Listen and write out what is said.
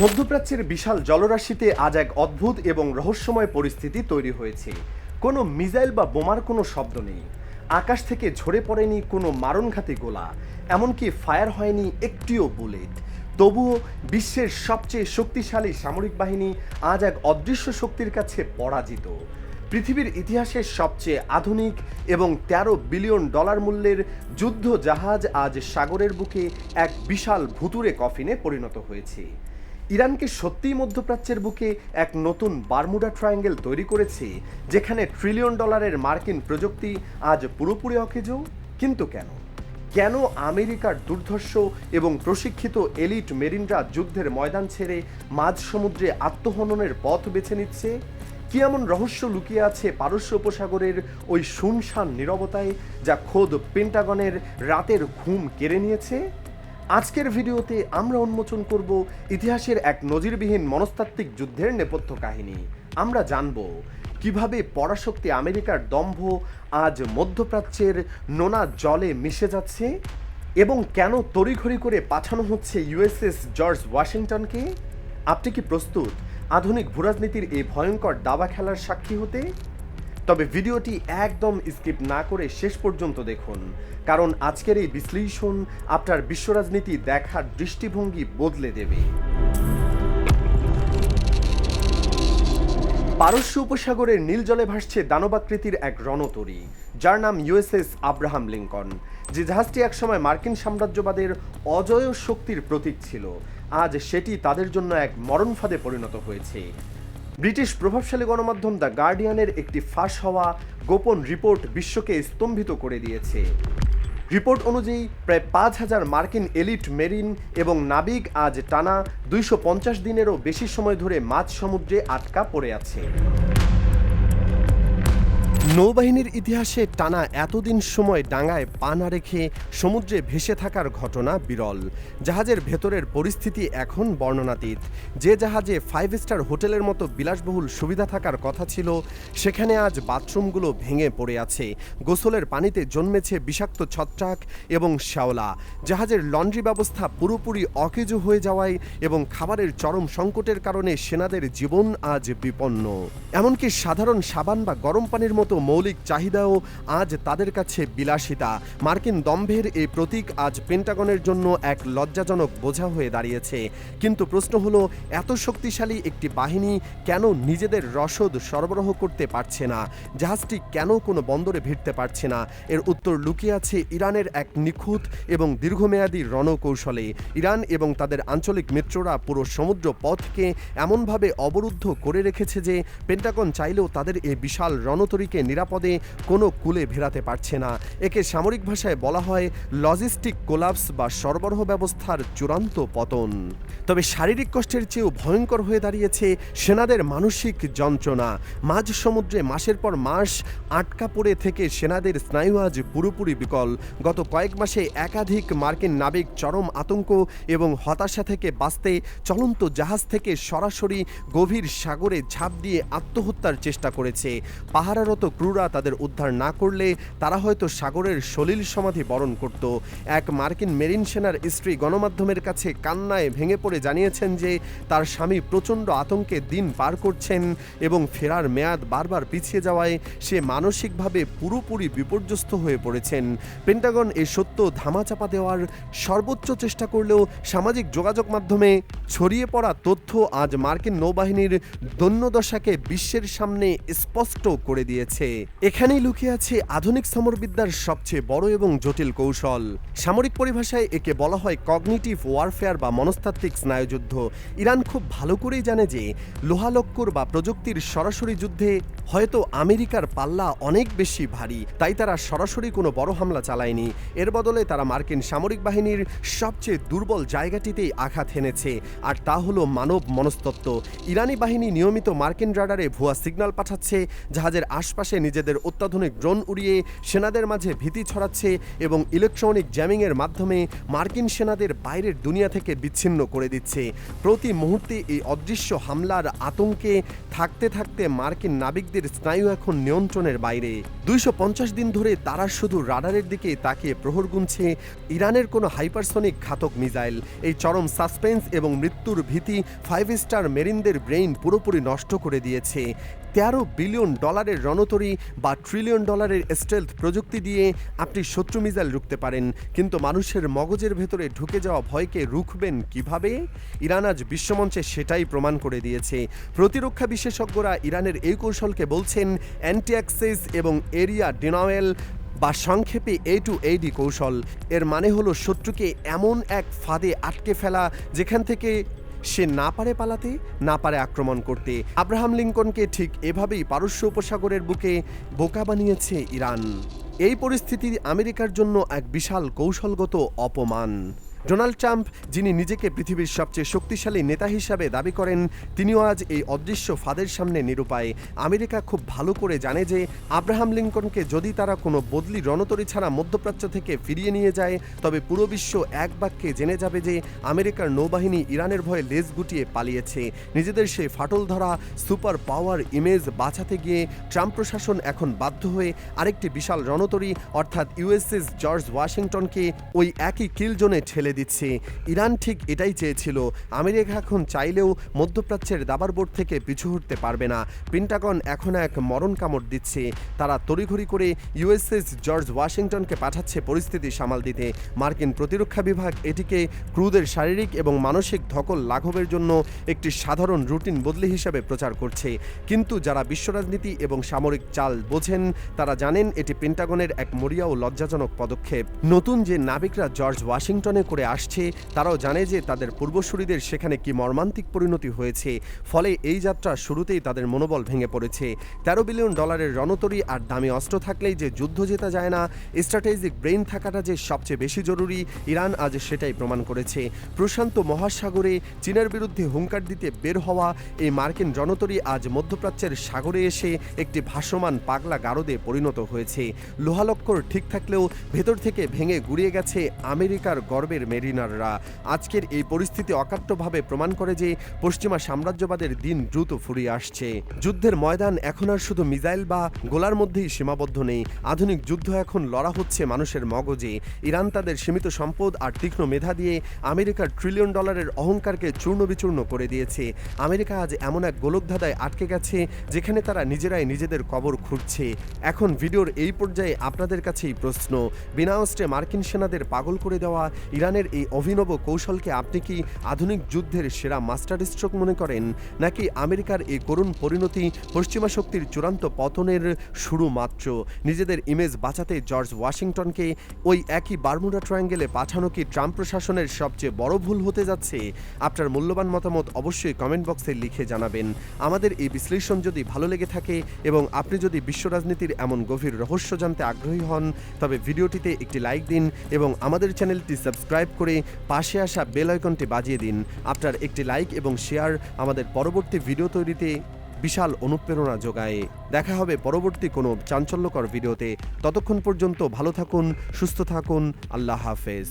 মধ্যপ্রাচ্যের বিশাল জলরাশিতে আজ এক অদ্ভুত এবং রহস্যময় পরিস্থিতি তৈরি হয়েছে। কোনো মিসাইল বা বোমার কোনো শব্দ নেই, আকাশ থেকে ঝরে পড়েনি কোনো মারণঘাতী গোলা, এমনকি ফায়ার হয়নি একটিও বুলেট। তবুও বিশ্বের সবচেয়ে শক্তিশালী সামরিক বাহিনী আজ এক অদৃশ্য শক্তির কাছে পরাজিত। পৃথিবীর ইতিহাসের সবচেয়ে আধুনিক এবং ১৩ বিলিয়ন ডলার মূল্যের যুদ্ধ জাহাজ আজ সাগরের বুকে এক বিশাল ভুতুড়ে কফিনে পরিণত হয়েছে। ইরানকে সত্যিই মধ্যপ্রাচ্যের বুকে এক নতুন বারমুডা ট্রায়াঙ্গেল তৈরি করেছে, যেখানে ট্রিলিয়ন ডলারের মার্কিন প্রযুক্তি আজ পুরোপুরি অকেজো। কিন্তু কেন কেন আমেরিকার দুর্ধর্ষ এবং প্রশিক্ষিত এলিট মেরিনরা যুদ্ধের ময়দান ছেড়ে মাঝ সমুদ্রে আত্মহননের পথ বেছে নিচ্ছে? কি এমন রহস্য লুকিয়ে আছে পারস্য উপসাগরের ওই শুনশান নীরবতায়, যা খোদ পেন্টাগনের রাতের ঘুম কেড়ে নিয়েছে? আজকের ভিডিওতে আমরা উন্মোচন করব ইতিহাসের এক নজিরবিহীন মনস্তাত্ত্বিক যুদ্ধের নেপথ্য কাহিনী। আমরা জানব কিভাবে পরাশক্তি আমেরিকার দম্ভ আজ মধ্যপ্রাচ্যের নোনা জলে মিশে যাচ্ছে, এবং কেন তড়িঘড়ি করে পাঠানো হচ্ছে ইউএসএস জর্জ ওয়াশিংটনকে। আপনি কি প্রস্তুত আধুনিক ভূরাজনীতির এই ভয়ঙ্কর দাবা খেলার সাক্ষী হতে? তবে ভিডিওটি একদম স্কিপ না করে শেষ পর্যন্ত দেখুন, কারণ আজকের এই বিশ্লেষণ আপনার বিশ্ব রাজনীতি দেখার দৃষ্টিভঙ্গি বদলে দেবে। পারস্য উপসাগরের নীল জলে ভাসছে দানবাকৃতির এক রণতরী, যার নাম ইউএসএস আব্রাহাম লিঙ্কন। যে জাহাজটি একসময় মার্কিন সাম্রাজ্যবাদের অজেয় শক্তির প্রতীক ছিল, আজ সেটি তাদের জন্য এক মরণ ফাঁদে পরিণত হয়েছে। ব্রিটিশ প্রভাবশালী গণমাধ্যম দ্য গার্ডিয়ানের একটি ফাঁস হওয়া গোপন রিপোর্ট বিশ্বকে স্তম্ভিত করে দিয়েছে। রিপোর্ট অনুযায়ী প্রায় ৫,০০০ মার্কিন এলিট মেরিন এবং নাবিক আজ টানা ২৫০ দিনেরও বেশি সময় ধরে মাঝ সমুদ্রে আটকা পড়ে আছে। নৌবাহিনীর ইতিহাসে টানা এতদিন সময় ডাঙায় পা না রেখে সমুদ্রে ভেসে থাকার ঘটনা বিরল। জাহাজের ভেতরের পরিস্থিতি এখন বর্ণনাতীত। যে জাহাজে 5 স্টার হোটেলের মতো বিলাসবহুল সুবিধা থাকার কথা ছিল, সেখানে আজ বাথরুমগুলো ভেঙে পড়ে আছে। গোসলের পানিতে জন্মেছে বিষাক্ত ছত্রাক এবং শ্যাওলা। জাহাজের লন্ড্রি ব্যবস্থা পুরোপুরি অকেজো হয়ে যাওয়ায় এবং খাবারের চরম সংকটের কারণে সেনাদের জীবন আজ বিপন্ন। এমনকি সাধারণ সাবান বা গরম পানির মতো মৌলিক চাহিদাও আজ তাদের কাছে বিলাসিতা। মার্কিন দম্ভের এই প্রতীক আজ পেন্টাগনের জন্য এক লজ্জাজনক বোঝা হয়ে দাঁড়িয়েছে। কিন্তু প্রশ্ন হলো, এত শক্তিশালী একটি বাহিনী কেন নিজেদের রসদ সরবরাহ করতে পারছে না? জাহাজটি কেন কোনো বন্দরে ভিড়তে পারছে না? এর উত্তর লুকিয়ে আছে ইরানের এক নিখুঁত এবং দীর্ঘমেয়াদী রণকৌশলে। ইরান এবং তাদের আঞ্চলিক মিত্ররা পুরো সমুদ্র পথকে এমনভাবে অবরুদ্ধ করে রেখেছে যে পেন্টাগন চাইলেও তাদের এই বিশাল রণতরীকে নিরাপদে কোনো কূলে ভেড়াতে পারছে না। একে সামরিক ভাষায় বলা হয় লজিস্টিক কোলাপস বা সরবরাহ ব্যবস্থার চূড়ান্ত পতন। তবে শারীরিক কষ্টের চেয়েও ভয়ঙ্কর হয়ে দাঁড়িয়েছে সেনাদের মানসিক যন্ত্রণা। মাঝ সমুদ্রে মাসের পর মাস আটকা পড়ে থেকে সেনাদের স্নায়ু আজ পুরোপুরি বিকল। গত কয়েক মাসে একাধিক মার্কিন নাবিক চরম আতঙ্ক এবং হতাশা থেকে বাঁচতে চলন্ত জাহাজ থেকে সরাসরি গভীর সাগরে ঝাঁপ দিয়ে আত্মহত্যার চেষ্টা করেছে। পাহারারত ক্রুরা তাদের উদ্ধার না করলে তারা হয়তো সাগরের সলিল সমাধি বরণ করত। এক মার্কিন মেরিন সেনার স্ত্রী গণমাধ্যমের কাছে কান্নায় ভেঙে পড়ে জানিয়েছেন যে তার স্বামী প্রচণ্ড আতঙ্কে দিন পার করছেন এবং ফেরার মেয়াদ বারবার পিছিয়ে যাওয়ায় সে মানসিকভাবে পুরোপুরি বিপর্যস্ত হয়ে পড়েছেন। পেন্টাগন এই সত্য ধামাচাপা দেওয়ার সর্বোচ্চ চেষ্টা করলেও সামাজিক যোগাযোগ মাধ্যমে ছড়িয়ে পড়া তথ্য আজ মার্কিন নৌবাহিনীর দৈন্যদশাকে বিশ্বের সামনে স্পষ্ট করে দিয়েছে। এখানেই লুকিয়ে আছে আধুনিক সমরবিদ্যার সবচেয়ে বড় এবং জটিল কৌশল। সামরিক পরিভাষায় একে বলা হয় কগনিটিভ ওয়ারফেয়ার বা মনস্তাত্ত্বিক স্নায়ুযুদ্ধ। ইরান খুব ভালো করেই জানে যে লোহালক্কর বা প্রযুক্তির সরাসরি যুদ্ধে হয়তো আমেরিকার পাল্লা অনেক বেশি ভারী, তাই তারা সরাসরি কোনো বড় হামলা চালায়নি। এর বদলে তারা মার্কিন সামরিক বাহিনীর সবচেয়ে দুর্বল জায়গাটিতেই আঘাত হেনেছে, আর তা হলো মানব মনস্তত্ত্ব। ইরানি বাহিনী নিয়মিত মার্কিন রাডারে ভুয়া সিগন্যাল পাঠাচ্ছে, জাহাজের আশপাশে নিজেদের অত্যাধুনিক ড্রোন উড়িয়ে সেনাদের মাঝে ভীতি ছড়াচ্ছে এবং ইলেকট্রনিক জ্যামিংয়ের মাধ্যমে মার্কিন সেনাদের বাইরের দুনিয়া থেকে বিচ্ছিন্ন করে দিচ্ছে। প্রতি মুহূর্তে এই অদৃশ্য হামলার আতঙ্কে থাকতে থাকতে মার্কিন নাবিকদের স্নায়ু এখন নিয়ন্ত্রণের বাইরে। 250 দিন ধরে তারা শুধু রাডারের দিকে তাকিয়ে প্রহর গুনছে ইরানের কোনো হাইপারসনিক ঘাতক মিসাইল। এই চরম সাসপেন্স এবং মৃত্যুর ভীতি 5 স্টার মেরিনদের ব্রেইন পুরোপুরি নষ্ট করে দিয়েছে। $13 বিলিয়ন রণতরী বা $1 ট্রিলিয়ন স্টেলথ প্রযুক্তি দিয়ে আপনি শত্রু মিসাইল রুখতে পারেন, কিন্তু মানুষের মগজের ভেতরে ঢুকে যাওয়া ভয়কে রুখবেন কিভাবে? ইরান আজ বিশ্বমঞ্চে সেটাই প্রমাণ করে দিয়েছে। প্রতিরক্ষা বিশেষজ্ঞরা ইরানের এই কৌশলকে বলছেন অ্যান্টি অ্যাক্সেস এবং এরিয়া ডিনাওয়েল বা সংক্ষেপে A2AD কৌশল। এর মানে হলো শত্রুকে এমন এক ফাঁদে আটকে ফেলা যেখান থেকে সে না পারে পালাতে, না পারে আক্রমণ করতে। আব্রাহাম লিঙ্কনকে ঠিক এভাবেই পারস্য উপসাগরের বুকে বোকা বানিয়েছে ইরান। এই পরিস্থিতি আমেরিকার জন্য এক বিশাল কৌশলগত অপমান। ডোনাল্ড ট্রাম্প, যিনি নিজেকে পৃথিবীর সবচেয়ে শক্তিশালী নেতা হিসাবে দাবি করেন, তিনিও আজ এই অদৃশ্য ফাঁদের সামনে নিরুপায়। আমেরিকা খুব ভালো করে জানে যে আব্রাহাম লিঙ্কনকে যদি তারা কোনো বদলি রণতরী ছাড়া মধ্যপ্রাচ্য থেকে ফিরিয়ে নিয়ে যায়, তবে পুরো বিশ্ব এক বাক্যে জেনে যাবে যে আমেরিকার নৌবাহিনী ইরানের ভয়ে লেজ গুটিয়ে পালিয়েছে। নিজেদের সেই ফাটল ধরা সুপার পাওয়ার ইমেজ বাঁচাতে গিয়ে ট্রাম্প প্রশাসন এখন বাধ্য হয়ে আরেকটি বিশাল রণতরী অর্থাৎ USS জর্জ ওয়াশিংটনকে ওই একই কিল জোনে ঠেলে দিচ্ছে। ইরান ঠিক এটাই চেয়েছিল। আমেরিকা এখন চাইলেও মধ্যপ্রাচ্যের দাবার বোর্ড থেকে পিছু হটতে পারবে না। পেন্টাগন এখন এক মরণ কামড় দিচ্ছে। তারা তড়িঘড়ি করে USS জর্জ ওয়াশিংটনকে পাঠাচ্ছে পরিস্থিতি সামাল দিতে। মার্কিন প্রতিরক্ষা বিভাগ এটিকে ক্রুদের শারীরিক এবং মানসিক ধকল লাঘবের জন্য একটি সাধারণ রুটিন বদলি হিসেবে প্রচার করছে। কিন্তু যারা বিশ্ব রাজনীতি এবং সামরিক চাল বোঝেন তারা জানেন এটি পেন্টাগনের এক মরিয়া ও লজ্জাজনক পদক্ষেপ। নতুন যে নাবিকরা জর্জ ওয়াশিংটনে করে আসছে তারাও জানে যে তাদের পূর্বসূরিদের সেখানে কি মর্মান্তিক পরিণতি হয়েছে। ফলে এই যাত্রা শুরুতেই তাদের মনোবল ভেঙে পড়েছে। $13 বিলিয়ন রণতরী আর দামি অস্ত্র থাকলেই যে যুদ্ধ জেতা যায় না, স্ট্র্যাটেজিক ব্রেইন থাকাটা যে সবচেয়ে বেশি জরুরি, ইরান আজ সেটাই প্রমাণ করেছে। প্রশান্ত মহাসাগরে চীনের বিরুদ্ধে হুঙ্কার দিতে বের হওয়া এই মার্কিন রণতরী আজ মধ্যপ্রাচ্যের সাগরে এসে একটি ভাসমান পাগলা গারদে পরিণত হয়েছে। লোহালক্কর ঠিক থাকলেও ভেতর থেকে ভেঙে গুড়িয়ে গেছে আমেরিকার গর্বের মেরিনাররা। আজকের এই পরিস্থিতি অকাট্যভাবে প্রমাণ করে যে পশ্চিমা সাম্রাজ্যবাদের দিন দ্রুত ফুরিয়ে আসছে। যুদ্ধের ময়দান এখন আর শুধু মিসাইল বা গোলার মধ্যেই সীমাবদ্ধ নেই। আধুনিক যুদ্ধ এখন লড়া হচ্ছে মানুষের মগজে। ইরান তাদের সীমিত সম্পদ আর তীক্ষ্ণ মেধা দিয়ে আমেরিকার $1 ট্রিলিয়ন অহংকারকে চূর্ণ বিচূর্ণ করে দিয়েছে। আমেরিকা আজ এমন এক গোলকধাঁধায় আটকে গেছে যেখানে তারা নিজেরাই নিজেদের কবর খুঁড়ছে। এখন ভিডিওর এই পর্যায়ে আপনাদের কাছেই প্রশ্ন, বিনা অস্ত্রে মার্কিন সেনাদের পাগল করে দেওয়া ইরানের এই অভিনব কৌশলকে আপনি কি আধুনিক যুদ্ধের সেরা মাস্টার স্ট্রোক মনে করেন, নাকি আমেরিকার এই করুণ পরিণতি পশ্চিমা শক্তির চূড়ান্ত পতনের শুরু মাত্র? নিজেদের ইমেজ বাঁচাতে জর্জ ওয়াশিংটনকে ওই একই বারমুডা ট্রায়াঙ্গেলে পাঠানো কি ট্রাম্প প্রশাসনের সবচেয়ে বড় ভুল হতে যাচ্ছে? আপনার মূল্যবান মতামত অবশ্যই কমেন্ট বক্সে লিখে জানাবেন। আমাদের এই বিশ্লেষণ যদি ভালো লেগে থাকে এবং আপনি যদি বিশ্ব রাজনীতির এমন গভীর রহস্য জানতে আগ্রহী হন, তবে ভিডিওটিতে একটি লাইক দিন এবং আমাদের চ্যানেলটি সাবস্ক্রাইব করে পাশে আসা বেল আইকনটি বাজিয়ে দিন। আপনার একটি লাইক এবং শেয়ার আমাদের পরবর্তী ভিডিও তৈরিতে বিশাল অনুপ্রেরণা যোগায়। দেখা হবে পরবর্তী কোনো চাঞ্চল্যকর ভিডিওতে। ততক্ষণ পর্যন্ত ভালো থাকুন, সুস্থ থাকুন। আল্লাহ হাফেজ।